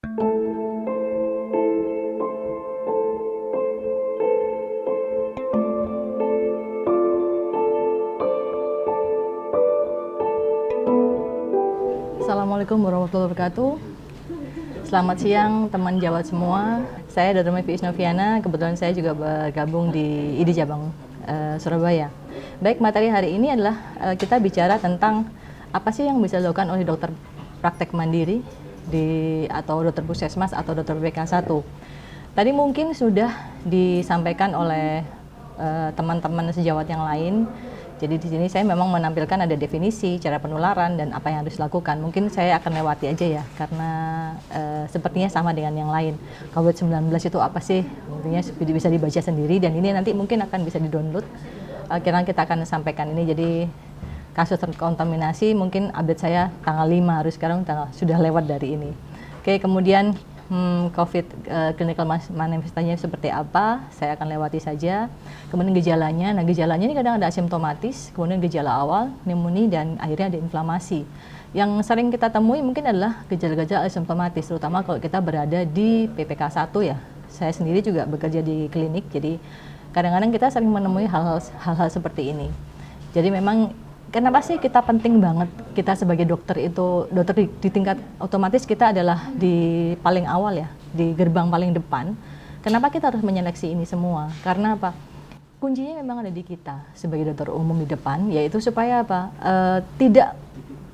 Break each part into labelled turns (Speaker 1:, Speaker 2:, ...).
Speaker 1: Assalamualaikum warahmatullahi wabarakatuh. Selamat siang teman Jawa semua. Saya Dr. Mevi Isnoviana, kebetulan saya juga bergabung di ID Cabang Surabaya. Baik, materi hari ini adalah kita bicara tentang apa sih yang bisa dilakukan oleh dokter praktek mandiri atau dokter puskesmas atau dokter PPK 1. Tadi mungkin sudah disampaikan oleh teman-teman sejawat yang lain. Jadi di sini saya memang menampilkan ada definisi, cara penularan, dan apa yang harus dilakukan. Mungkin saya akan lewati aja ya, karena sepertinya sama dengan yang lain. COVID-19 itu apa sih? Intinya bisa dibaca sendiri, dan ini nanti mungkin akan bisa di-download. Kira-kira kita akan sampaikan ini, jadi kasus terkontaminasi mungkin update saya tanggal 5, harus sekarang sudah lewat dari ini. Oke, kemudian COVID clinical manifestasinya seperti apa, saya akan lewati saja. Kemudian gejalanya, nah gejalanya ini kadang ada asimptomatis, kemudian gejala awal, pneumonia, dan akhirnya ada inflamasi. Yang sering kita temui mungkin adalah gejala-gejala asimptomatis, terutama kalau kita berada di PPK 1 ya. Saya sendiri juga bekerja di klinik, jadi kadang-kadang kita sering menemui hal-hal seperti ini. Jadi memang kenapa sih kita penting banget kita sebagai dokter itu, dokter di tingkat otomatis kita adalah di paling awal ya, di gerbang paling depan. Kenapa kita harus menyeleksi ini semua? Karena apa? Kuncinya memang ada di kita sebagai dokter umum di depan, yaitu supaya apa? Tidak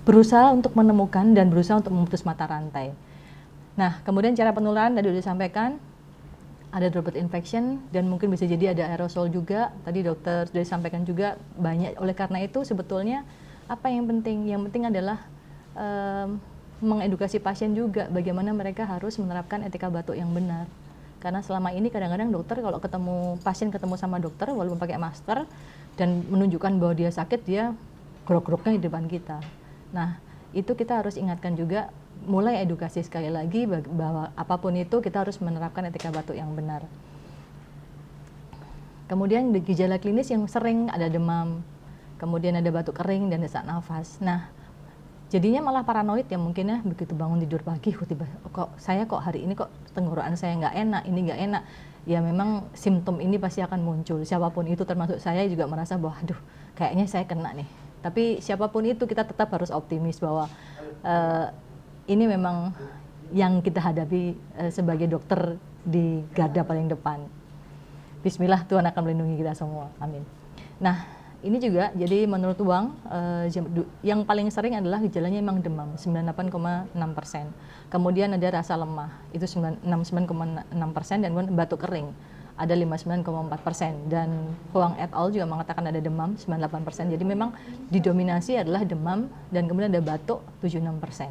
Speaker 1: berusaha untuk menemukan dan berusaha untuk memutus mata rantai. Nah, kemudian cara penularan tadi sudah disampaikan, ada droplet infection dan mungkin bisa jadi ada aerosol juga. Tadi dokter sudah disampaikan juga banyak. Oleh karena itu sebetulnya apa yang penting? Yang penting adalah mengedukasi pasien juga bagaimana mereka harus menerapkan etika batuk yang benar. Karena selama ini kadang-kadang dokter kalau pasien ketemu sama dokter walaupun pakai masker dan menunjukkan bahwa dia sakit, dia grok-groknya di depan kita. Nah, itu kita harus ingatkan juga, mulai edukasi sekali lagi bahwa apapun itu kita harus menerapkan etika batuk yang benar. Kemudian gejala klinis yang sering ada demam, kemudian ada batuk kering dan sesak nafas. Nah, jadinya malah paranoid ya mungkin ya, begitu bangun tidur pagi saya kok hari ini kok tenggorokan saya nggak enak, ini nggak enak. Ya memang simptom ini pasti akan muncul. Siapapun itu termasuk saya juga merasa bahwa aduh kayaknya saya kena nih. Tapi siapapun itu kita tetap harus optimis bahwa ini memang yang kita hadapi sebagai dokter di garda paling depan. Bismillah, Tuhan akan melindungi kita semua. Amin. Nah, ini juga jadi menurut UANG yang paling sering adalah gejalanya memang demam 98,6%. Kemudian ada rasa lemah itu 69,6% dan batuk kering ada 59,4%, dan Huang et al juga mengatakan ada demam 98%. Jadi memang didominasi adalah demam dan kemudian ada batuk 76%.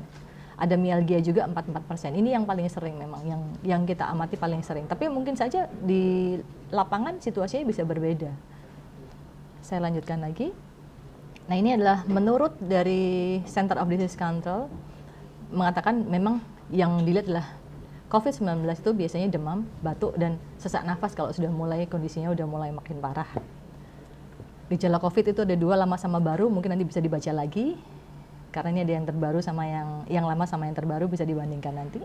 Speaker 1: Ada mialgia juga 44%. Ini yang paling sering memang, yang kita amati paling sering. Tapi mungkin saja di lapangan situasinya bisa berbeda. Saya lanjutkan lagi. Nah, ini adalah menurut dari Center of Disease Control mengatakan memang yang dilihat adalah COVID-19 itu biasanya demam, batuk, dan sesak nafas kalau sudah mulai kondisinya udah mulai makin parah. Gejala COVID itu ada dua, lama sama baru, mungkin nanti bisa dibaca lagi. Karena ini ada yang terbaru sama yang lama sama yang terbaru bisa dibandingkan nanti.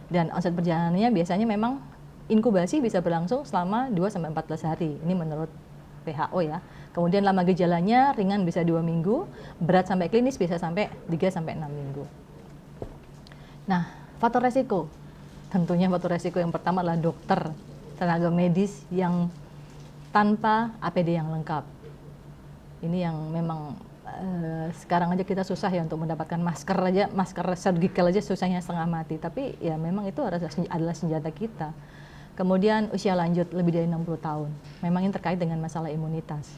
Speaker 1: Dan onset perjalanannya biasanya memang inkubasi bisa berlangsung selama 2-14 hari. Ini menurut WHO ya. Kemudian lama gejalanya ringan bisa 2 minggu, berat sampai klinis bisa sampai 3-6 minggu. Nah, faktor resiko. Tentunya faktor resiko yang pertama adalah dokter, tenaga medis yang tanpa APD yang lengkap. Ini yang memang sekarang aja kita susah ya untuk mendapatkan masker surgical aja susahnya setengah mati, tapi ya memang itu adalah senjata kita. Kemudian usia lanjut lebih dari 60 tahun, memang ini terkait dengan masalah imunitas.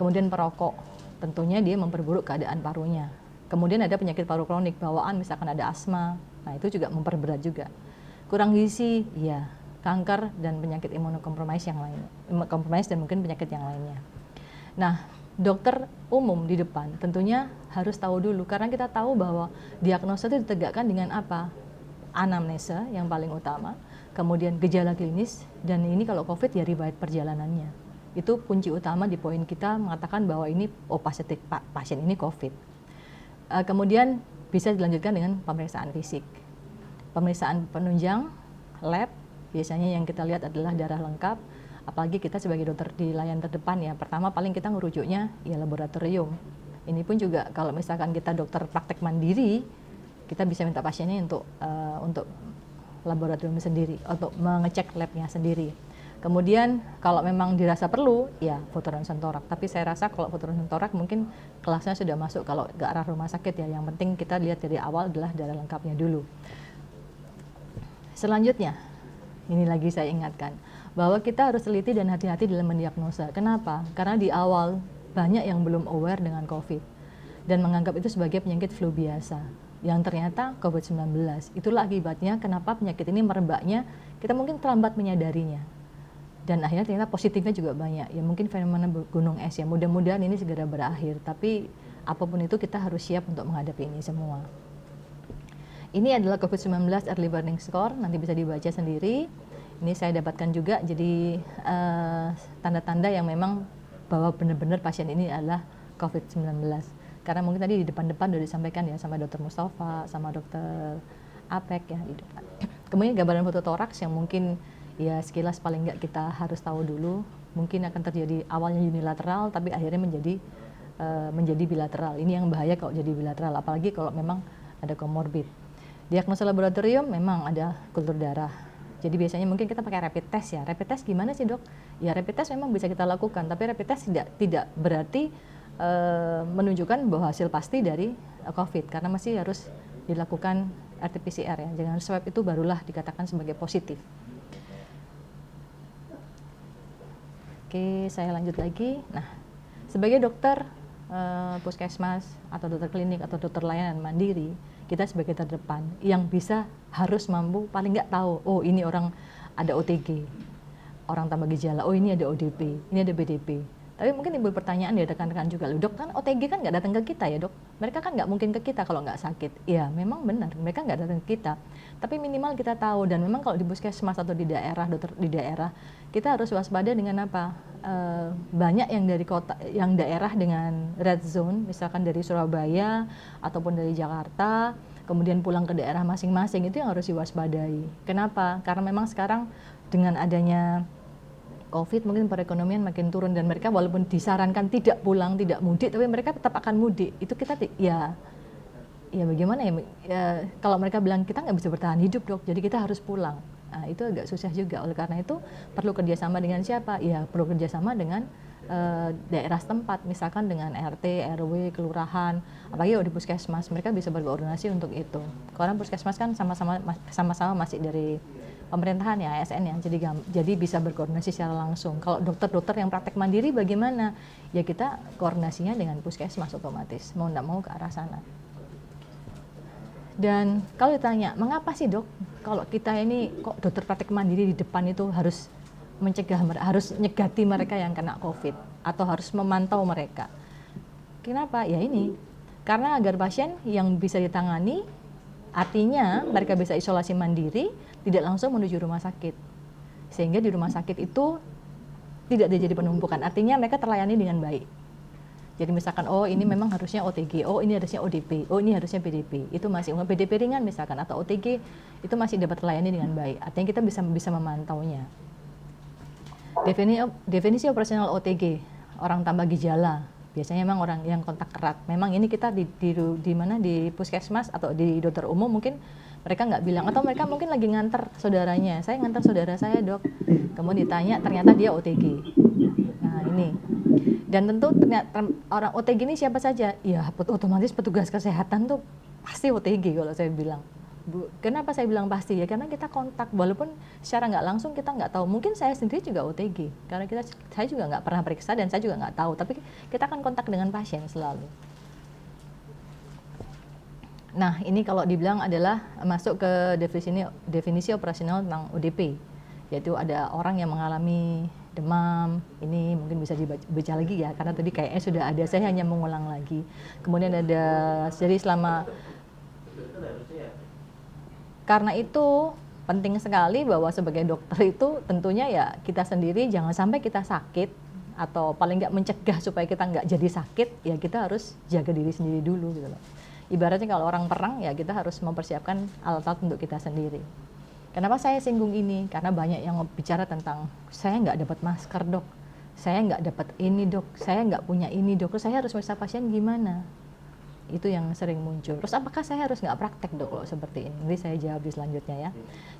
Speaker 1: Kemudian perokok, tentunya dia memperburuk keadaan parunya. Kemudian ada penyakit paru kronik, bawaan misalkan ada asma, nah itu juga memperberat juga. Kurang gizi, ya kanker dan penyakit imunokompromis yang lainnya, kompromis dan mungkin penyakit yang lainnya. Nah, dokter umum di depan tentunya harus tahu dulu, karena kita tahu bahwa diagnosa itu ditegakkan dengan apa? Anamnesa yang paling utama, kemudian gejala klinis, dan ini kalau COVID ya riwayat perjalanannya. Itu kunci utama di poin kita mengatakan bahwa ini pasien ini COVID. Kemudian bisa dilanjutkan dengan pemeriksaan fisik. pemeriksaan penunjang, lab, biasanya yang kita lihat adalah darah lengkap, apalagi kita sebagai dokter di layan terdepan ya, pertama paling kita ngerujuknya ya laboratorium. Ini pun juga kalau misalkan kita dokter praktek mandiri, kita bisa minta pasiennya untuk laboratorium sendiri, untuk mengecek labnya sendiri. Kemudian kalau memang dirasa perlu, ya foto ronsen torak. Tapi saya rasa kalau foto ronsen torak mungkin kelasnya sudah masuk kalau ke arah rumah sakit ya. Yang penting kita lihat dari awal adalah darah lengkapnya dulu. Selanjutnya, ini lagi saya ingatkan, bahwa kita harus teliti dan hati-hati dalam mendiagnosa. Kenapa? Karena di awal banyak yang belum aware dengan COVID dan menganggap itu sebagai penyakit flu biasa. Yang ternyata COVID-19. Itulah akibatnya kenapa penyakit ini merebaknya, kita mungkin terlambat menyadarinya. Dan akhirnya ternyata positifnya juga banyak. Ya mungkin fenomena gunung es ya, mudah-mudahan ini segera berakhir. Tapi apapun itu kita harus siap untuk menghadapi ini semua. Ini adalah COVID-19 Early Warning Score, nanti bisa dibaca sendiri. Ini saya dapatkan juga, jadi tanda-tanda yang memang bahwa benar-benar pasien ini adalah COVID-19. Karena mungkin tadi di depan-depan sudah disampaikan ya sama Dr. Mustafa, sama Dr. Apek ya di depan. Kemudian gambaran foto toraks yang mungkin ya sekilas paling nggak kita harus tahu dulu, mungkin akan terjadi awalnya unilateral tapi akhirnya menjadi bilateral. Ini yang bahaya kalau jadi bilateral, apalagi kalau memang ada komorbid. Diagnosa laboratorium memang ada kultur darah. Jadi biasanya mungkin kita pakai rapid test ya. Rapid test gimana sih dok? Ya rapid test memang bisa kita lakukan, tapi rapid test tidak berarti menunjukkan bahwa hasil pasti dari COVID, karena masih harus dilakukan RT-PCR ya. Jangan swab itu barulah dikatakan sebagai positif. Oke, saya lanjut lagi. Nah, sebagai dokter puskesmas atau dokter klinik atau dokter layanan mandiri, kita sebagai terdepan yang bisa harus mampu paling nggak tahu, oh ini orang ada OTG, orang tanpa gejala, oh ini ada ODP, ini ada BDP. Tapi mungkin timbul pertanyaan dari rekan-rekan juga, dok kan OTG kan nggak datang ke kita ya dok, mereka kan nggak mungkin ke kita kalau nggak sakit. Ya memang benar, mereka nggak datang ke kita, tapi minimal kita tahu. Dan memang kalau di puskesmas atau di daerah, dokter di daerah, kita harus waspada dengan apa? Banyak yang dari kota, yang daerah dengan red zone, misalkan dari Surabaya ataupun dari Jakarta, kemudian pulang ke daerah masing-masing, itu yang harus diwaspadai. Kenapa? Karena memang sekarang dengan adanya COVID mungkin perekonomian makin turun dan mereka walaupun disarankan tidak pulang, tidak mudik, tapi mereka tetap akan mudik. Itu kita ya bagaimana ya, kalau mereka bilang kita nggak bisa bertahan hidup dok, jadi kita harus pulang. Nah, itu agak susah juga. Oleh karena itu perlu kerjasama dengan siapa? Ya perlu kerjasama dengan daerah setempat, misalkan dengan RT, RW, kelurahan, apalagi di puskesmas, mereka bisa berkoordinasi untuk itu. Karena puskesmas kan sama-sama masih dari pemerintahan ya, ASN ya, jadi bisa berkoordinasi secara langsung. Kalau dokter-dokter yang praktek mandiri bagaimana? Ya kita koordinasinya dengan puskesmas otomatis, mau nggak mau ke arah sana. Dan kalau ditanya, mengapa sih dok, kalau kita ini kok dokter praktek mandiri di depan itu harus mencegah, harus nyegati mereka yang kena COVID, atau harus memantau mereka? Kenapa? Ya ini, karena agar pasien yang bisa ditangani, artinya mereka bisa isolasi mandiri, tidak langsung menuju rumah sakit. Sehingga di rumah sakit itu tidak terjadi penumpukan, artinya mereka terlayani dengan baik. Jadi misalkan, oh ini memang harusnya OTG, oh ini harusnya ODP, oh ini harusnya BDP, itu masih BDP ringan misalkan, atau OTG itu masih dapat terlayani dengan baik. Artinya kita bisa memantaunya. Definisi operasional OTG, orang tanpa gejala, biasanya memang orang yang kontak erat. Memang ini kita di mana di puskesmas atau di dokter umum mungkin mereka nggak bilang, atau mereka mungkin lagi nganter saudaranya, saya nganter saudara saya dok, kemudian ditanya ternyata dia OTG. Nah ini, dan tentu ternyata orang OTG ini siapa saja? Ya otomatis petugas kesehatan tuh pasti OTG kalau saya bilang. Kenapa saya bilang pasti? Ya karena kita kontak, walaupun secara nggak langsung kita nggak tahu. Mungkin saya sendiri juga OTG, karena saya juga nggak pernah periksa dan saya juga nggak tahu. Tapi kita akan kontak dengan pasien selalu. Nah ini kalau dibilang adalah masuk ke definisi operasional tentang ODP, yaitu ada orang yang mengalami demam, ini mungkin bisa dibaca lagi ya, karena tadi kayaknya sudah ada, saya hanya mengulang lagi. Kemudian ada, jadi karena itu penting sekali bahwa sebagai dokter itu tentunya ya kita sendiri jangan sampai kita sakit, atau paling nggak mencegah supaya kita nggak jadi sakit, ya kita harus jaga diri sendiri dulu gitu loh. Ibaratnya kalau orang perang ya kita harus mempersiapkan alat-alat untuk kita sendiri. Kenapa saya singgung ini? Karena banyak yang bicara tentang saya nggak dapat masker dok, saya nggak dapat ini dok, saya nggak punya ini dok, terus saya harus meriksa pasien gimana? Itu yang sering muncul. Terus apakah saya harus nggak praktek dok kalau seperti ini? Nanti saya jawab di selanjutnya ya.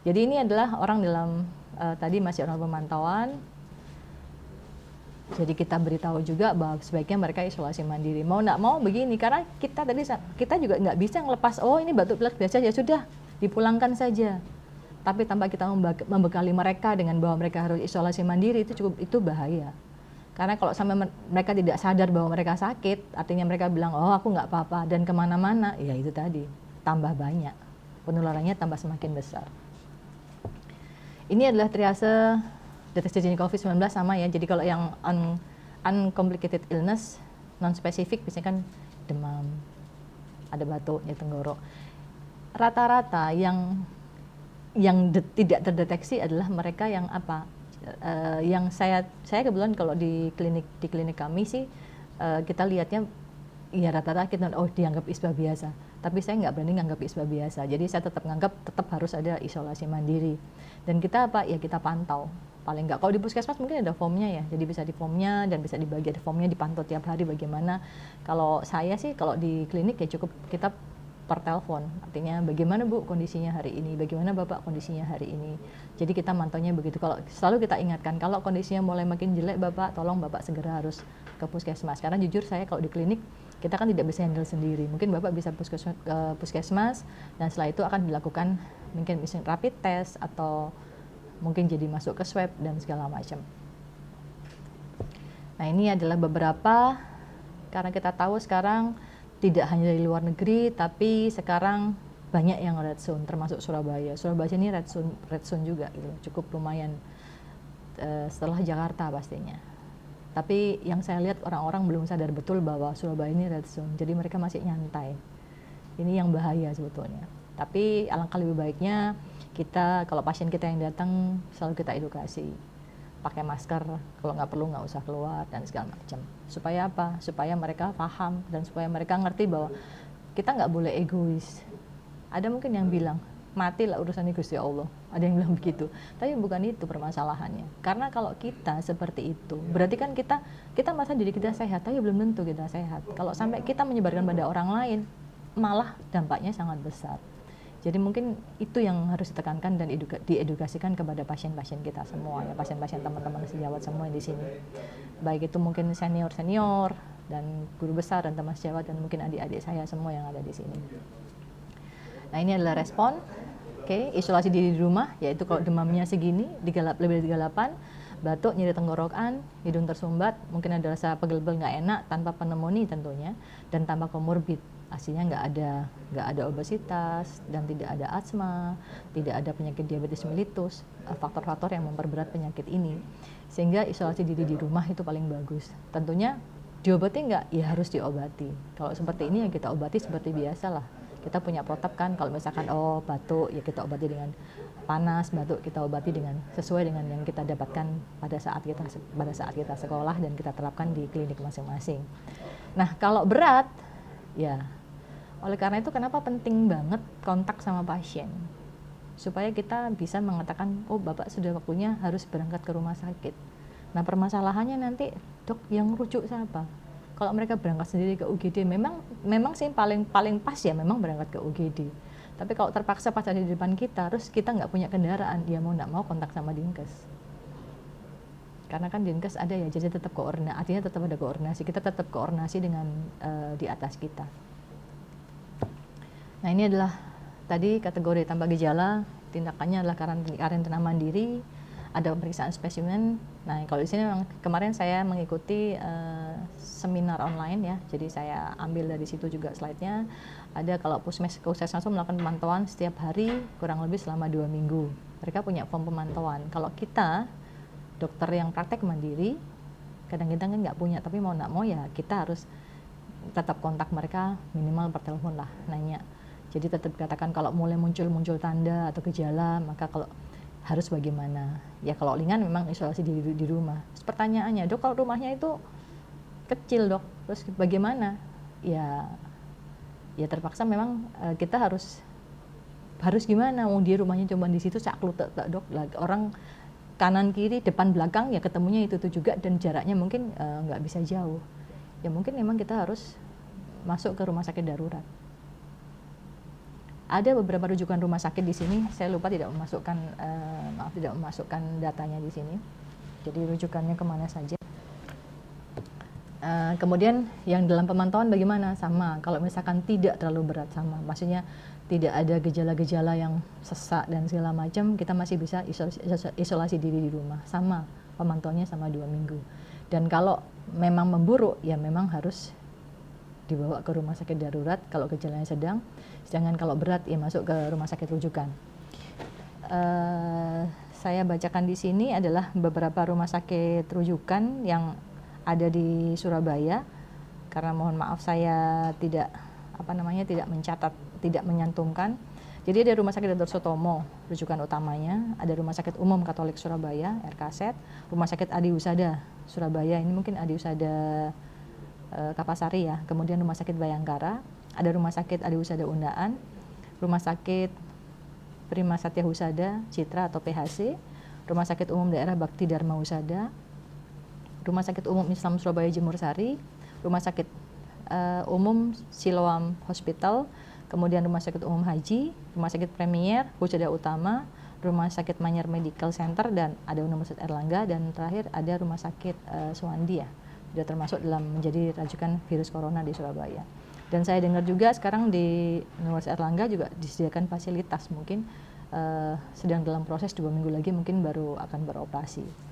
Speaker 1: Jadi ini adalah orang dalam tadi masih orang pemantauan. Jadi kita beritahu juga bahwa sebaiknya mereka isolasi mandiri. Mau nggak mau begini, karena kita juga nggak bisa ngelepas, oh ini batuk pilek biasa ya sudah dipulangkan saja. Tapi tanpa kita membekali mereka dengan bahwa mereka harus isolasi mandiri, itu bahaya. Karena kalau sampai mereka tidak sadar bahwa mereka sakit, artinya mereka bilang, oh aku nggak apa-apa, dan kemana-mana, ya itu tadi, tambah banyak. Penularannya tambah semakin besar. Ini adalah triase deteksi dini COVID-19 sama ya. Jadi kalau yang uncomplicated illness, non-spesifik, biasanya kan demam, ada batuk, nyeri tenggorok. Rata-rata yang tidak terdeteksi adalah mereka yang apa? Yang saya kebetulan kalau di klinik kami sih kita lihatnya ya rata-rata kita dianggap ispa biasa, tapi saya nggak berani nganggap ispa biasa, jadi saya tetap harus ada isolasi mandiri, dan kita kita pantau paling nggak. Kalau di puskesmas mungkin ada formnya ya, jadi bisa di formnya dan bisa dibagi, ada formnya, dipantau tiap hari bagaimana. Kalau saya sih kalau di klinik ya cukup kita per telepon, artinya bagaimana Bu kondisinya hari ini, bagaimana Bapak kondisinya hari ini. Jadi kita mantaunya begitu. Kalau selalu kita ingatkan kalau kondisinya mulai makin jelek Bapak, tolong Bapak segera harus ke puskesmas. Karena jujur saya kalau di klinik kita kan tidak bisa handle sendiri. Mungkin Bapak bisa ke puskesmas dan setelah itu akan dilakukan mungkin rapid test atau mungkin jadi masuk ke swab dan segala macam. Nah ini adalah beberapa, karena kita tahu sekarang tidak hanya dari luar negeri, tapi sekarang banyak yang red zone, termasuk Surabaya. Surabaya ini red zone juga, gitu, cukup lumayan setelah Jakarta pastinya. Tapi yang saya lihat orang-orang belum sadar betul bahwa Surabaya ini red zone, jadi mereka masih nyantai. Ini yang bahaya sebetulnya. Tapi alangkah lebih baiknya kita, kalau pasien kita yang datang, selalu kita edukasi. Pakai masker, kalau nggak perlu nggak usah keluar dan segala macam. Supaya apa? Supaya mereka paham dan supaya mereka ngerti bahwa kita nggak boleh egois. Ada mungkin yang bilang, matilah urusan Gusti Allah. Ada yang bilang begitu. Tapi bukan itu permasalahannya. Karena kalau kita seperti itu, berarti kan kita merasa diri kita sehat, tapi belum tentu kita sehat. Kalau sampai kita menyebarkan pada orang lain, malah dampaknya sangat besar. Jadi mungkin itu yang harus ditekankan dan diedukasikan kepada pasien-pasien kita semua ya, pasien-pasien teman-teman sejawat semua di sini. Baik itu mungkin senior dan guru besar dan teman sejawat dan mungkin adik-adik saya semua yang ada di sini. Nah ini adalah respon. Oke, isolasi diri di rumah, yaitu kalau demamnya segini, lebih dari 38, batuk, nyeri tenggorokan, hidung tersumbat, mungkin ada rasa pegel-pegel nggak enak tanpa pneumonia tentunya, dan tanpa komorbid. Aslinya nggak ada obesitas dan tidak ada asma, tidak ada penyakit diabetes mellitus, faktor-faktor yang memperberat penyakit ini. Sehingga isolasi diri di rumah itu paling bagus. Tentunya diobati nggak? Ya harus diobati. Kalau seperti ini ya kita obati seperti biasa lah. Kita punya protap kan, kalau misalkan batuk ya kita obati dengan panas, batuk kita obati dengan sesuai dengan yang kita dapatkan pada saat kita sekolah dan kita terapkan di klinik masing-masing. Nah kalau berat ya, oleh karena itu kenapa penting banget kontak sama pasien, supaya kita bisa mengatakan, oh Bapak sudah waktunya harus berangkat ke rumah sakit. Nah permasalahannya nanti, dok yang rujuk siapa? Kalau mereka berangkat sendiri ke UGD, memang sih paling pas ya memang berangkat ke UGD. Tapi kalau terpaksa pas ada di depan kita, terus kita nggak punya kendaraan, ya mau nggak mau kontak sama Dinkes. Karena kan Dinkes ada ya, jadi tetap koordinasi, artinya tetap ada koordinasi, kita tetap koordinasi dengan di atas kita. Nah ini adalah tadi kategori tanpa gejala, tindakannya adalah karantina mandiri, ada pemeriksaan spesimen. Nah kalau di sini memang kemarin saya mengikuti seminar online ya, jadi saya ambil dari situ juga slide-nya. Ada kalau puskesmas melakukan pemantauan setiap hari kurang lebih selama 2 minggu. Mereka punya form pemantauan. Kalau kita dokter yang praktek mandiri, kadang-kadang kan nggak punya, tapi mau nggak mau ya kita harus tetap kontak mereka minimal per telepon lah, nanya. Jadi tetap katakan kalau mulai muncul tanda atau gejala, maka kalau harus bagaimana? Ya kalau ringan memang isolasi di rumah. Terus pertanyaannya, dok kalau rumahnya itu kecil dok, terus bagaimana? Ya ya terpaksa memang kita harus gimana, dia rumahnya cuma di situ sakluk dok, orang kanan kiri depan belakang ya ketemunya itu juga, dan jaraknya mungkin nggak bisa jauh, ya mungkin memang kita harus masuk ke rumah sakit darurat. Ada beberapa rujukan rumah sakit di sini, saya lupa tidak memasukkan datanya di sini, jadi rujukannya kemana saja. Kemudian yang dalam pemantauan bagaimana? Sama, kalau misalkan tidak terlalu berat sama, maksudnya tidak ada gejala-gejala yang sesak dan segala macam, kita masih bisa isolasi diri di rumah, sama pemantauannya sama 2 minggu. Dan kalau memang memburuk ya memang harus dibawa ke rumah sakit darurat kalau gejalanya sedang, sedangkan kalau berat ya masuk ke rumah sakit rujukan. Saya bacakan di sini adalah beberapa rumah sakit rujukan yang ada di Surabaya, karena mohon maaf saya tidak mencatat, tidak menyantumkan. Jadi ada Rumah Sakit Dr. Sutomo, rujukan utamanya, ada Rumah Sakit Umum Katolik Surabaya, RKZ, Rumah Sakit Adi Husada Surabaya, ini mungkin Adi Husada Kapasari ya, kemudian Rumah Sakit Bayangkara, ada Rumah Sakit Adi Husada Undaan, Rumah Sakit Prima Satya Husada Citra atau PHC, Rumah Sakit Umum Daerah Bakti Dharma Husada, Rumah Sakit Umum Islam Surabaya Jemur Sari, Rumah Sakit Umum Siloam Hospital, kemudian Rumah Sakit Umum Haji, Rumah Sakit Premier Husada Utama, Rumah Sakit Manyar Medical Center, dan ada Universitas Erlangga, dan terakhir ada Rumah Sakit Suwandi ya, sudah termasuk dalam menjadi rujukan virus corona di Surabaya. Dan saya dengar juga sekarang di Universitas Erlangga juga disediakan fasilitas, mungkin sedang dalam proses 2 minggu lagi mungkin baru akan beroperasi.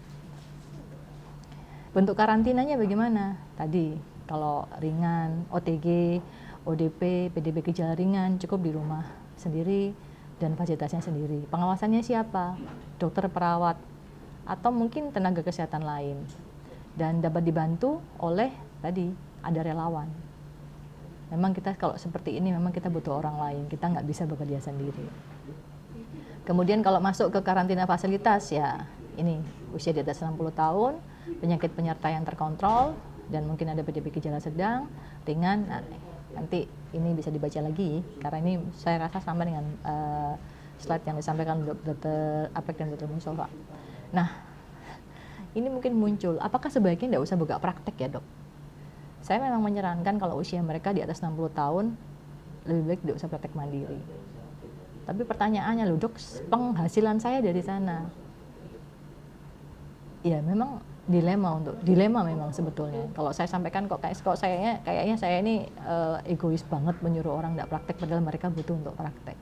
Speaker 1: Bentuk karantinanya bagaimana? Tadi kalau ringan, OTG, ODP, PDP gejala ringan cukup di rumah sendiri dan fasilitasnya sendiri. Pengawasannya siapa? Dokter, perawat, atau mungkin tenaga kesehatan lain. Dan dapat dibantu oleh tadi ada relawan. Memang kita kalau seperti ini memang kita butuh orang lain, kita nggak bisa bekerja sendiri. Kemudian kalau masuk ke karantina fasilitas ya ini usia di atas 60 tahun, penyakit penyerta yang terkontrol, dan mungkin ada PDP gejala sedang, ringan. Nah, nanti ini bisa dibaca lagi karena ini saya rasa sama dengan slide yang disampaikan Dr. Apek dan Dr. Mustafa. Nah, ini mungkin muncul, apakah sebaiknya tidak usah buka praktek ya dok? Saya memang menyarankan kalau usia mereka di atas 60 tahun lebih baik tidak usah praktek mandiri. Tapi pertanyaannya loh dok, penghasilan saya dari sana. Ya memang dilema memang sebetulnya. Kalau saya sampaikan kayaknya saya ini egois banget menyuruh orang tidak praktek padahal mereka butuh untuk praktek.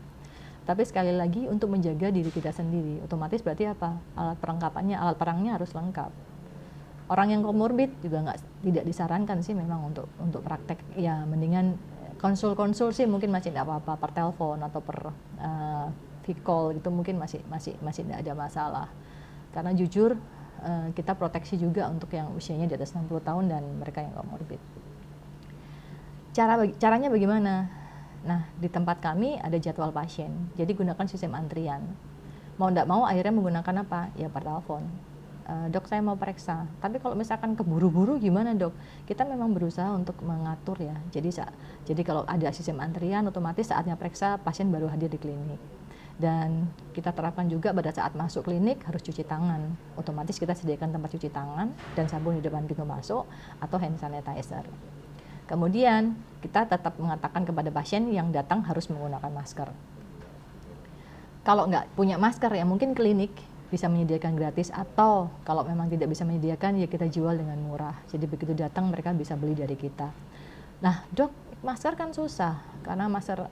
Speaker 1: Tapi sekali lagi untuk menjaga diri kita sendiri, otomatis berarti apa? Alat perangnya harus lengkap. Orang yang komorbid juga tidak disarankan sih memang untuk praktek. Ya mendingan konsul sih mungkin masih tidak apa-apa, per telepon atau per call itu mungkin masih tidak ada masalah. Karena jujur kita proteksi juga untuk yang usianya di atas 60 tahun dan mereka yang komorbid. Caranya bagaimana? Nah, di tempat kami ada jadwal pasien, jadi gunakan sistem antrian. Mau tidak mau akhirnya menggunakan apa? Ya per telepon. Dok saya mau periksa, tapi kalau misalkan keburu-buru gimana dok? Kita memang berusaha untuk mengatur ya, jadi kalau ada sistem antrian otomatis saatnya periksa pasien baru hadir di klinik. Dan kita terapkan juga pada saat masuk klinik harus cuci tangan. Otomatis kita sediakan tempat cuci tangan dan sabun di depan pintu masuk atau hand sanitizer. Kemudian kita tetap mengatakan kepada pasien yang datang harus menggunakan masker. Kalau nggak punya masker ya mungkin klinik bisa menyediakan gratis, atau kalau memang tidak bisa menyediakan ya kita jual dengan murah. Jadi begitu datang mereka bisa beli dari kita. Nah dok, masker kan susah karena masker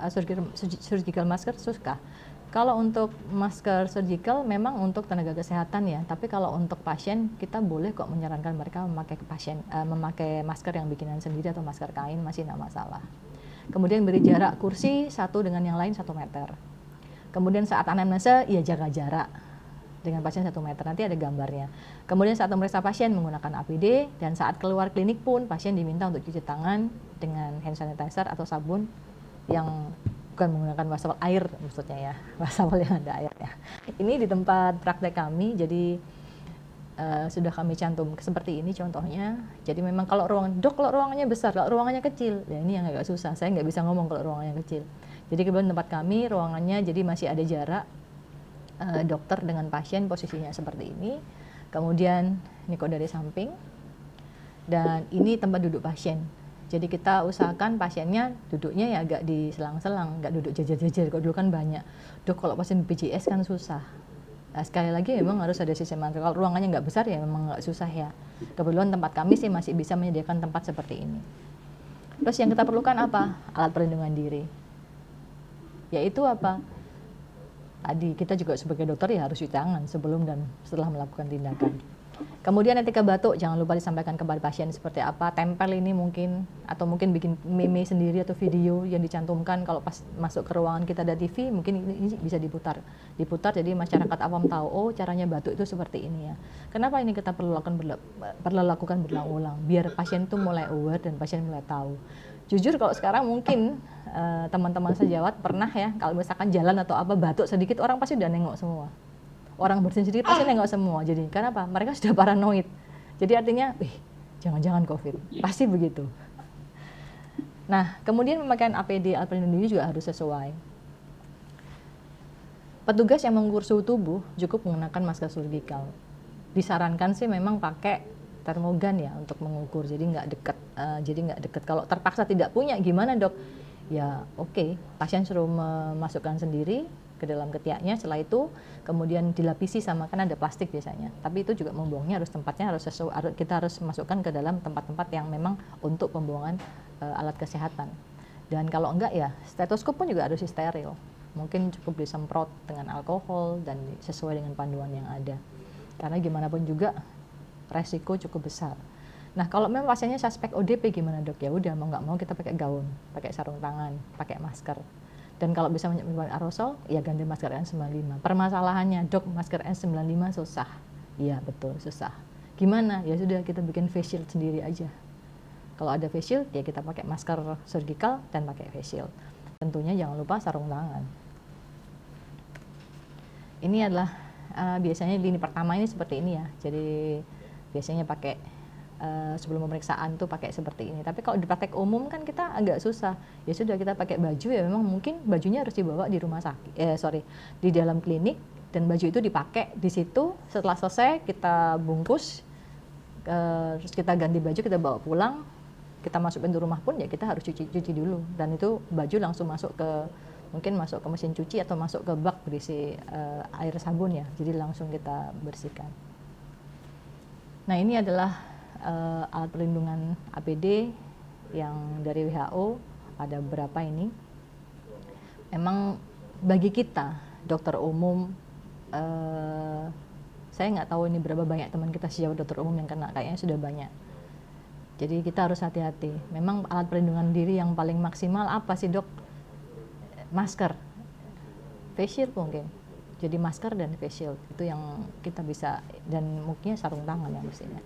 Speaker 1: surgical masker susah. Kalau untuk masker surgical memang untuk tenaga kesehatan ya, tapi kalau untuk pasien kita boleh kok menyarankan mereka memakai masker yang bikinan sendiri atau masker kain, masih tidak masalah. Kemudian beri jarak kursi satu dengan yang lain 1 meter. Kemudian saat anamnesa ya jaga jarak dengan pasien 1 meter, nanti ada gambarnya. Kemudian saat memeriksa pasien menggunakan APD, dan saat keluar klinik pun pasien diminta untuk cuci tangan dengan hand sanitizer atau sabun yang bukan menggunakan wastafel air maksudnya ya, wastafel yang ada airnya. Ini di tempat praktek kami, jadi sudah kami cantum seperti ini contohnya. Jadi memang kalau ruangannya besar, kalau ruangannya kecil, ya ini yang agak susah. Saya nggak bisa ngomong kalau ruangannya kecil. Jadi kebetulan tempat kami ruangannya jadi masih ada jarak dokter dengan pasien posisinya seperti ini. Kemudian ini kok dari samping, dan ini tempat duduk pasien. Jadi kita usahakan pasiennya duduknya ya agak di selang-selang, nggak duduk jajar-jajar. Kalau dulu kan banyak. Dok, kalau pasien BPJS kan susah. Nah, sekali lagi memang harus ada sistem. Kalau ruangannya nggak besar ya memang nggak susah ya. Kebetulan tempat kami sih masih bisa menyediakan tempat seperti ini. Terus yang kita perlukan apa? Alat perlindungan diri. Yaitu apa? Tadi kita juga sebagai dokter ya harus cuci tangan sebelum dan setelah melakukan tindakan. Kemudian ketika batuk jangan lupa disampaikan kepada pasien seperti apa, tempel ini mungkin, atau mungkin bikin meme sendiri atau video yang dicantumkan kalau pas masuk ke ruangan kita ada TV, mungkin ini bisa diputar jadi masyarakat awam tahu, oh caranya batuk itu seperti ini ya. Kenapa ini kita perlu lakukan berulang-ulang biar pasien itu mulai aware dan pasien mulai tahu. Jujur kalau sekarang mungkin teman-teman sejawat pernah ya kalau misalkan jalan atau apa batuk sedikit orang pasti udah nengok semua. Orang bersin sedikit pasti nengok semua. Jadi kenapa? Mereka sudah paranoid. Jadi artinya, jangan-jangan COVID. Pasti begitu. Nah, kemudian pemakaian APD, alat pelindung diri juga harus sesuai. Petugas yang mengukur suhu tubuh cukup menggunakan masker surgical. Disarankan sih memang pakai termogan ya untuk mengukur. Jadi nggak dekat. Kalau terpaksa tidak punya, gimana dok? Ya oke, pasien suruh memasukkan sendiri ke dalam ketiaknya, setelah itu kemudian dilapisi sama, kan ada plastik biasanya, tapi itu juga membuangnya tempatnya harus sesuai, kita harus masukkan ke dalam tempat-tempat yang memang untuk pembuangan alat kesehatan. Dan kalau enggak ya stetoskop pun juga harus steril, mungkin cukup disemprot dengan alkohol dan sesuai dengan panduan yang ada, karena gimana pun juga resiko cukup besar. Nah kalau memang pasiennya suspek ODP gimana dok? Ya udah mau nggak mau kita pakai gaun, pakai sarung tangan, pakai masker. Dan kalau bisa menyebabkan aerosol, ya ganti masker N95. Permasalahannya, dok, masker N95 susah. Iya, betul, susah. Gimana? Ya sudah, kita bikin face shield sendiri aja. Kalau ada face shield, ya kita pakai masker surgical dan pakai face shield. Tentunya jangan lupa sarung tangan. Ini adalah biasanya lini pertama ini seperti ini ya. Jadi biasanya pakai sebelum pemeriksaan tuh pakai seperti ini. Tapi kalau di praktek umum kan kita agak susah. Ya sudah kita pakai baju ya memang mungkin bajunya harus dibawa di rumah sakit. Di dalam klinik, dan baju itu dipakai di situ. Setelah selesai kita bungkus, terus kita ganti baju, kita bawa pulang, kita masukin di rumah pun ya kita harus cuci dulu. Dan itu baju langsung masuk ke mesin cuci atau masuk ke bak berisi air sabun ya. Jadi langsung kita bersihkan. Nah ini adalah alat perlindungan APD yang dari WHO, ada beberapa ini. Memang bagi kita dokter umum, saya nggak tahu ini berapa banyak teman kita sejauh dokter umum yang kena, kayaknya sudah banyak. Jadi kita harus hati-hati. Memang alat perlindungan diri yang paling maksimal apa sih dok? Masker, face shield mungkin. Jadi masker dan face shield itu yang kita bisa, dan mungkin sarung tangan yang mestinya.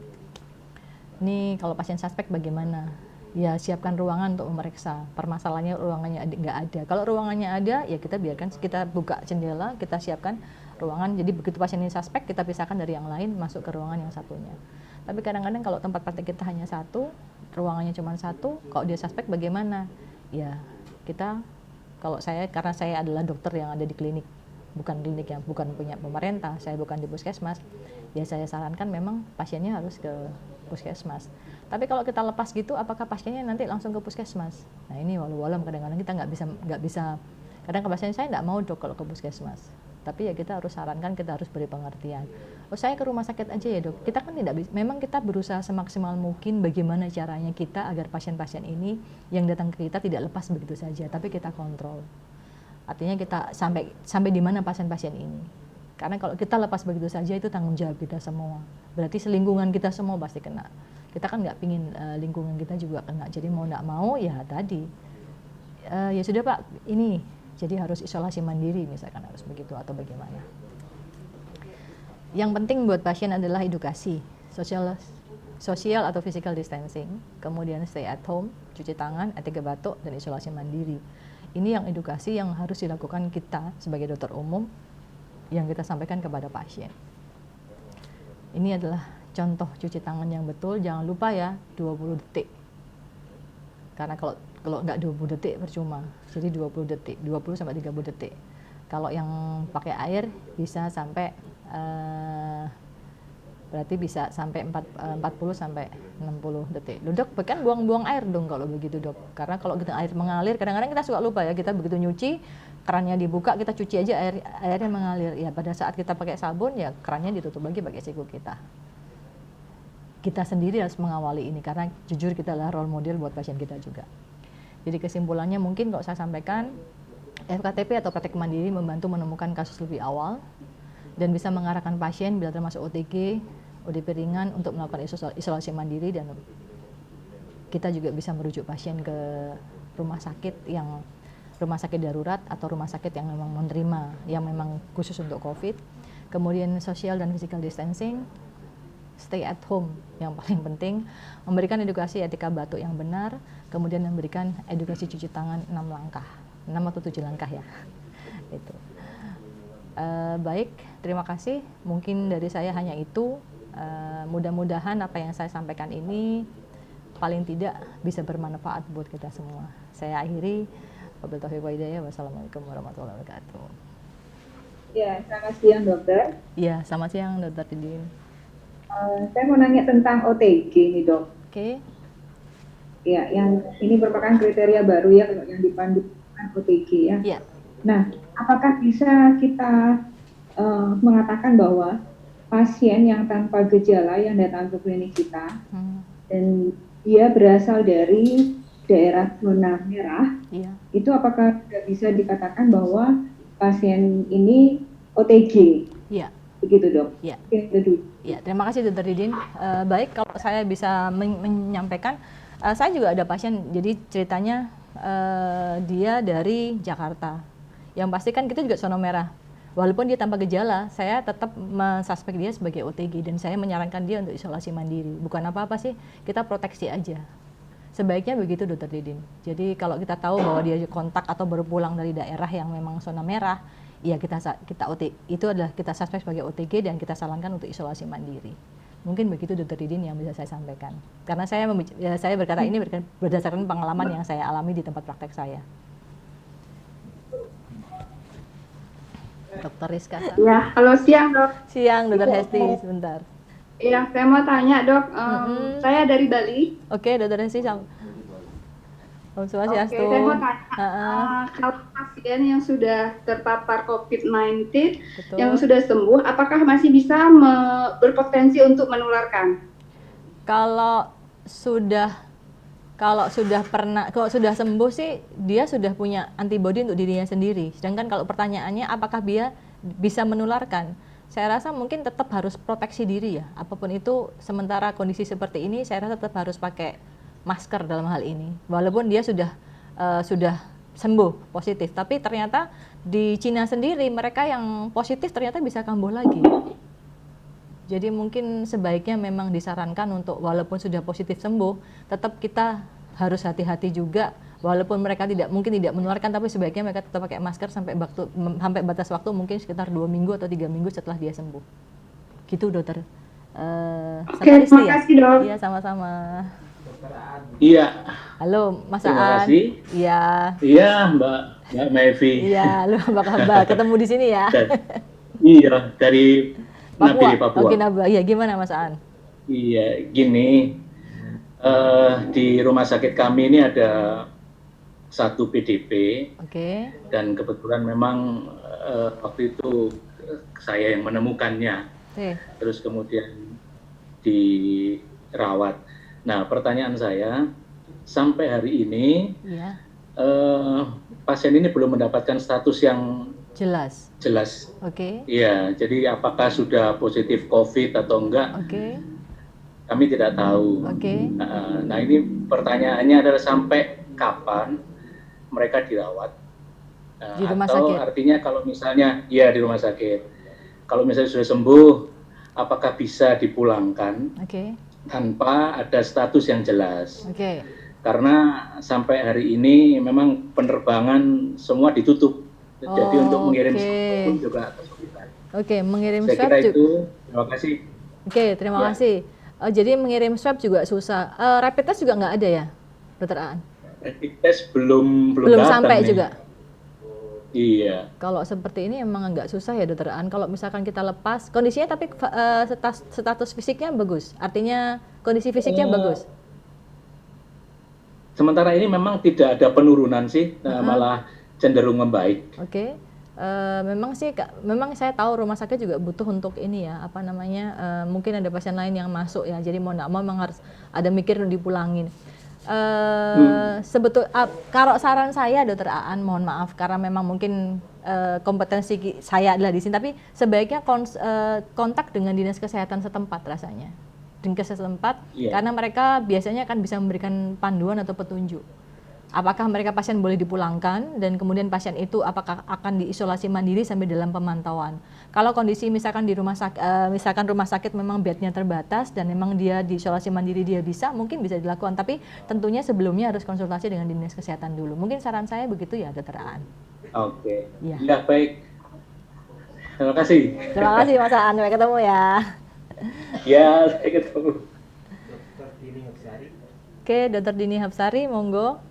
Speaker 1: Ini kalau pasien suspek bagaimana? Ya siapkan ruangan untuk memeriksa. Permasalahannya ruangannya nggak ada. Kalau ruangannya ada, ya kita biarkan, kita buka jendela, kita siapkan ruangan. Jadi begitu pasien ini suspek, kita pisahkan dari yang lain, masuk ke ruangan yang satunya. Tapi kadang-kadang kalau tempat praktek kita hanya satu, ruangannya cuma satu, kalau dia suspek bagaimana? Ya kita, karena saya adalah dokter yang ada di klinik, bukan klinik yang bukan punya pemerintah, saya bukan di puskesmas, ya saya sarankan memang pasiennya harus ke puskesmas. Tapi kalau kita lepas gitu, apakah pasiennya nanti langsung ke puskesmas? Nah ini walau-walau kadang-kadang kita nggak bisa. Kadang pasien saya nggak mau dok kalau ke puskesmas. Tapi ya kita harus sarankan, kita harus beri pengertian. Oh saya ke rumah sakit aja ya dok. Kita kan tidak bisa. Memang kita berusaha semaksimal mungkin bagaimana caranya kita agar pasien-pasien ini yang datang ke kita tidak lepas begitu saja, tapi kita kontrol. Artinya kita sampai di mana pasien-pasien ini. Karena kalau kita lepas begitu saja itu tanggung jawab kita semua. Berarti selingkungan kita semua pasti kena. Kita kan nggak pingin lingkungan kita juga kena. Jadi mau nggak mau ya tadi. Ya sudah Pak, ini jadi harus isolasi mandiri misalkan harus begitu atau bagaimana. Yang penting buat pasien adalah edukasi, sosial atau physical distancing, kemudian stay at home, cuci tangan, etika batuk, dan isolasi mandiri. Ini yang edukasi yang harus dilakukan kita sebagai dokter umum yang kita sampaikan kepada pasien. Ini adalah contoh cuci tangan yang betul, jangan lupa ya 20 detik. Karena kalau nggak 20 detik percuma. Jadi 20 detik, 20 sampai 30 detik. Kalau yang pakai air bisa sampai berarti bisa sampai 40 sampai 60 detik. Loh dok, kan buang-buang air dong kalau begitu dok. Karena kalau kita air mengalir, kadang-kadang kita suka lupa ya, kita begitu nyuci, kerannya dibuka, kita cuci aja airnya mengalir. Ya pada saat kita pakai sabun ya kerannya ditutup lagi pakai siku kita. Kita sendiri harus mengawali ini karena jujur kita adalah role model buat pasien kita juga. Jadi kesimpulannya mungkin kalau saya sampaikan, FKTP atau praktek mandiri membantu menemukan kasus lebih awal dan bisa mengarahkan pasien bila termasuk OTG, ODP ringan untuk melakukan isolasi mandiri, dan kita juga bisa merujuk pasien ke rumah sakit darurat atau rumah sakit yang memang menerima, yang memang khusus untuk COVID. Kemudian social dan physical distancing, stay at home yang paling penting, memberikan edukasi etika batuk yang benar, kemudian memberikan edukasi cuci tangan 6 langkah, 6 atau 7 langkah ya. Itu. Baik, terima kasih. Mungkin dari saya hanya itu. Mudah-mudahan apa yang saya sampaikan ini paling tidak bisa bermanfaat buat kita semua. Saya akhiri. Wabillahi taufiq wal hidayah. Wassalamualaikum warahmatullahi wabarakatuh.
Speaker 2: Ya, selamat siang dokter.
Speaker 1: Ya, selamat siang dokter Didin.
Speaker 2: Saya mau nanya tentang OTG nih dok.
Speaker 1: Oke.
Speaker 2: Ya, yang ini merupakan kriteria baru ya kalau yang dipandu OTG ya.
Speaker 1: Ya.
Speaker 2: Nah, apakah bisa kita mengatakan bahwa pasien yang tanpa gejala yang datang ke klinik kita dan dia berasal dari daerah zona merah, itu apakah sudah bisa dikatakan bahwa pasien ini OTG?
Speaker 1: Iya.
Speaker 2: Begitu dok.
Speaker 1: Iya.
Speaker 2: Ya,
Speaker 1: terima kasih dokter Didin. Baik, kalau saya bisa menyampaikan, saya juga ada pasien. Jadi ceritanya dia dari Jakarta. Yang pasti kan kita juga zona merah. Walaupun dia tanpa gejala, saya tetap mensuspek dia sebagai OTG dan saya menyarankan dia untuk isolasi mandiri. Bukan apa-apa sih, kita proteksi aja. Sebaiknya begitu dokter Didin. Jadi kalau kita tahu bahwa dia kontak atau baru pulang dari daerah yang memang zona merah, ya kita itu adalah kita suspek sebagai OTG dan kita sarankan untuk isolasi mandiri. Mungkin begitu dokter Didin yang bisa saya sampaikan. Karena saya berkata ini berdasarkan pengalaman yang saya alami di tempat praktek saya. Dokter Rizka.
Speaker 3: Ya, halo siang dok.
Speaker 1: Siang dokter Hesti, sebentar.
Speaker 3: Iya, saya mau tanya dok, saya dari Bali.
Speaker 1: Oke, dokter Hesti.
Speaker 3: Oke, saya mau tanya, kalau pasien yang sudah terpapar COVID-19, yang sudah sembuh, apakah masih bisa berpotensi untuk menularkan? Kalau
Speaker 1: sudah sembuh sih dia sudah punya antibodi untuk dirinya sendiri. Sedangkan kalau pertanyaannya apakah dia bisa menularkan, saya rasa mungkin tetap harus proteksi diri ya. Apapun itu, sementara kondisi seperti ini saya rasa tetap harus pakai masker dalam hal ini. Walaupun dia sudah sembuh positif, tapi ternyata di Cina sendiri mereka yang positif ternyata bisa kambuh lagi. Jadi mungkin sebaiknya memang disarankan untuk walaupun sudah positif sembuh, tetap kita harus hati-hati juga. Walaupun mereka mungkin tidak menularkan, tapi sebaiknya mereka tetap pakai masker sampai batas waktu mungkin sekitar 2 minggu atau 3 minggu setelah dia sembuh. Gitu dokter.
Speaker 3: Oke, terima kasih dok.
Speaker 1: Iya, sama-sama.
Speaker 4: Iya.
Speaker 1: Halo Mas Aan.
Speaker 4: Terima kasih.
Speaker 1: Iya.
Speaker 4: Iya Mbak Mevi.
Speaker 1: Iya, lu apa kabar? Ketemu di sini ya.
Speaker 4: Iya, dari
Speaker 1: Papua.
Speaker 4: Papua.
Speaker 1: Oke, iya, gimana Mas Aan?
Speaker 4: Iya, gini, di rumah sakit kami ini ada satu PDP.
Speaker 1: Oke.
Speaker 4: Dan kebetulan memang waktu itu saya yang menemukannya. Terus kemudian dirawat. Nah, pertanyaan saya, sampai hari ini pasien ini belum mendapatkan status yang jelas.
Speaker 1: Oke.
Speaker 4: Iya, jadi apakah sudah positif COVID atau enggak?
Speaker 1: Oke.
Speaker 4: Kami tidak tahu.
Speaker 1: Oke.
Speaker 4: Nah, ini pertanyaannya adalah sampai kapan mereka dirawat?
Speaker 1: Di rumah
Speaker 4: atau
Speaker 1: sakit?
Speaker 4: Artinya kalau misalnya ya di rumah sakit, kalau misalnya sudah sembuh, apakah bisa dipulangkan tanpa ada status yang jelas? Karena sampai hari ini memang penerbangan semua ditutup. Jadi untuk mengirim swab pun juga kesulitan.
Speaker 1: Mengirim swab.
Speaker 4: Saya kira itu. Terima kasih.
Speaker 1: Oke, terima kasih. Jadi mengirim swab juga susah. Rapid test juga nggak ada ya, Dokter Aan?
Speaker 4: Rapid test belum
Speaker 1: sampai nih juga.
Speaker 4: Iya.
Speaker 1: Kalau seperti ini emang agak susah ya, Dokter Aan. Kalau misalkan kita lepas kondisinya, tapi status fisiknya bagus. Artinya kondisi fisiknya bagus.
Speaker 4: Sementara ini memang tidak ada penurunan sih, malah cenderung membaik.
Speaker 1: Oke. Memang sih, memang saya tahu rumah sakit juga butuh untuk ini ya, apa namanya, mungkin ada pasien lain yang masuk ya, jadi mau nggak mau memang harus ada mikir dipulangin. Kalau saran saya, Dokter Aan, mohon maaf karena memang mungkin kompetensi saya adalah di sini, tapi sebaiknya kontak dengan dinas kesehatan setempat rasanya, dinas setempat, karena mereka biasanya akan bisa memberikan panduan atau petunjuk. Apakah mereka pasien boleh dipulangkan, dan kemudian pasien itu apakah akan diisolasi mandiri sampai dalam pemantauan. Kalau kondisi misalkan di rumah sakit memang bednya terbatas dan memang dia diisolasi mandiri dia bisa, mungkin bisa dilakukan, tapi tentunya sebelumnya harus konsultasi dengan dinas kesehatan dulu. Mungkin saran saya begitu ya, Dokter Aan.
Speaker 4: Oke. Ya, baik. Terima kasih.
Speaker 1: Terima kasih Mas Aan, sampai ketemu ya.
Speaker 4: Ya, sampai ketemu.
Speaker 5: Dokter Dini Hapsari.
Speaker 1: Oke, Dokter Dini Hapsari, monggo.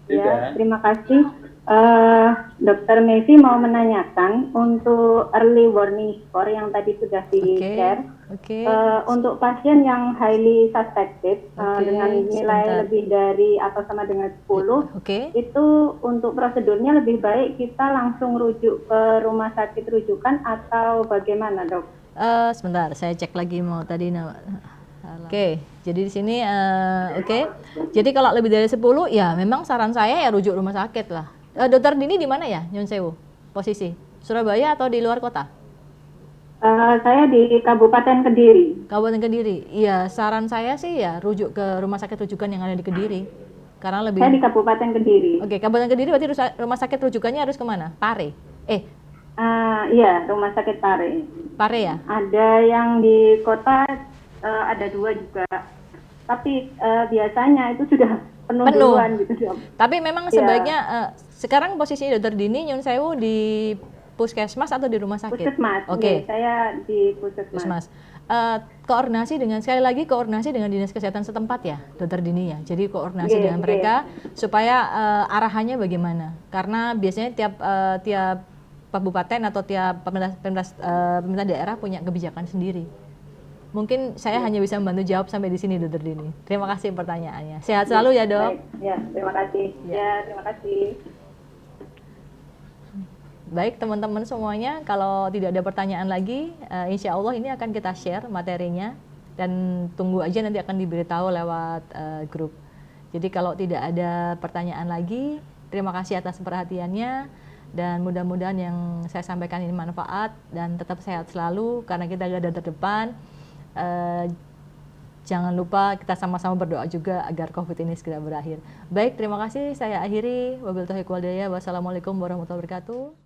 Speaker 6: Ya, terima kasih. Dokter Messi mau menanyakan untuk early warning score yang tadi sudah di-share. Untuk pasien yang highly suspected dengan nilai lebih dari atau sama dengan 10, itu untuk prosedurnya lebih baik kita langsung rujuk ke rumah sakit rujukan atau bagaimana, Dok?
Speaker 1: Sebentar, saya cek lagi mau tadi. Jadi di sini Jadi kalau lebih dari 10 ya memang saran saya ya rujuk rumah sakit lah. Dokter Dini di mana ya, Nyun Sewu? Posisi Surabaya atau di luar kota?
Speaker 6: Saya di Kabupaten Kediri.
Speaker 1: Kabupaten Kediri. Iya, saran saya sih ya rujuk ke rumah sakit rujukan yang ada di Kediri. Karena lebih.
Speaker 6: Saya di Kabupaten Kediri.
Speaker 1: Oke, Kabupaten Kediri berarti rumah sakit rujukannya harus kemana? Pare.
Speaker 6: Iya, rumah sakit Pare.
Speaker 1: Pare ya?
Speaker 6: Ada yang di kota, ada 2 juga. Tapi biasanya itu sudah penuh. Duluan gitu.
Speaker 1: Tapi memang sebaiknya sekarang posisinya Dokter Dini Nyun Sewu di puskesmas atau di rumah sakit?
Speaker 6: Puskesmas. Oke. Saya di puskesmas.
Speaker 1: Koordinasi dengan dinas kesehatan setempat ya, Dokter Dini ya. Jadi koordinasi dengan mereka supaya arahannya bagaimana. Karena biasanya tiap kabupaten atau tiap pemerintah daerah punya kebijakan sendiri. Mungkin saya hanya bisa membantu jawab sampai di sini, Dokter Dini. Terima kasih pertanyaannya. Sehat selalu ya, Dok.
Speaker 6: Ya, terima kasih. Ya, terima kasih.
Speaker 1: Baik, teman-teman semuanya, kalau tidak ada pertanyaan lagi, insya Allah ini akan kita share materinya dan tunggu aja nanti akan diberitahu lewat grup. Jadi kalau tidak ada pertanyaan lagi, terima kasih atas perhatiannya dan mudah-mudahan yang saya sampaikan ini manfaat dan tetap sehat selalu karena kita garda terdepan. Jangan lupa kita sama-sama berdoa juga agar COVID ini segera berakhir. Baik, terima kasih. Saya akhiri. Wabillahi taufiq wal hidayah. Wassalamualaikum warahmatullahi wabarakatuh.